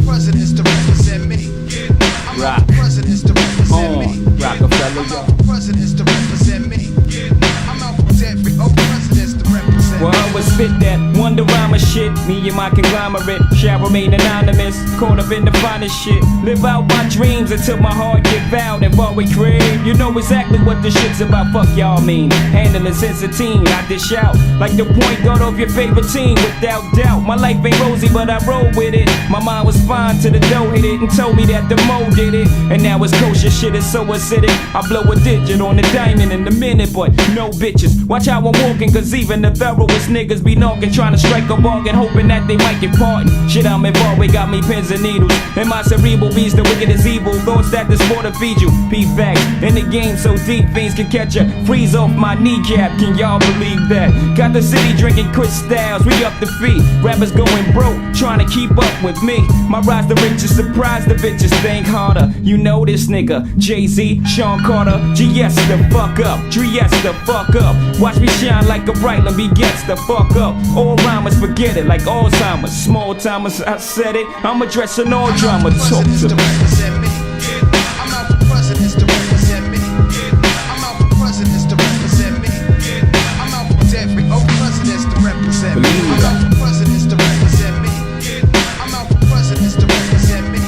presidents to represent me. I'm out for presidents to represent me. Rockefeller, I'm out for presidents to represent me. I'm out for every presidents to represent me. well, I would spit that wonder rhymer shit. Me and my conglomerate shall remain anonymous. Caught up in the finest shit. Live out my dreams until my heart give out and what we crave. You know exactly what this shit's about. Fuck y'all mean. Handling since a teen, I dish out like the point guard of your favorite team. Without doubt, my life ain't rosy, but I roll with it. My mind was fine till the dough hit it and told me that the mo did it. And now it's kosher shit, it's so acidic. I blow a digit on the diamond in a minute, but no bitches. Watch how I'm walking, cause even the thoroughest niggas be knocking, trying to strike a bargain, hoping that they might get pardoned. Shit, I'm involved, with got me pins and needles. And my cerebral beats the wicked as evil. Thoughts that this more to feed you. P-facts in the game so deep, fiends can catch ya. Freeze off my kneecap, can y'all believe that? Got the city drinking Chris Styles, we up the feet. Rappers going broke, trying to keep up with me. My rise the richest, surprise the bitches, think harder. You know this nigga, Jay-Z, Sean Carter, GS the fuck up, Dries the fuck up. Watch me shine like a bright lamp, gets the fuck up. All rhymers forget it, like Alzheimer's. Small timers, I said it, I'm addressing all drama. Talk to me. I'm out for presidents to represent me. I'm out for presidents to represent me. I'm out for every presidents to represent me. I'm out for presidents to represent me. I'm out for presidents to represent me.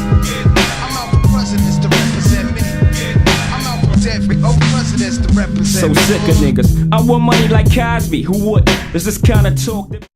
I'm out for presidents to represent me. I'm out for every presidents to represent me. So sick of niggas. I want money like Cosby, who would? Does this kind of talk that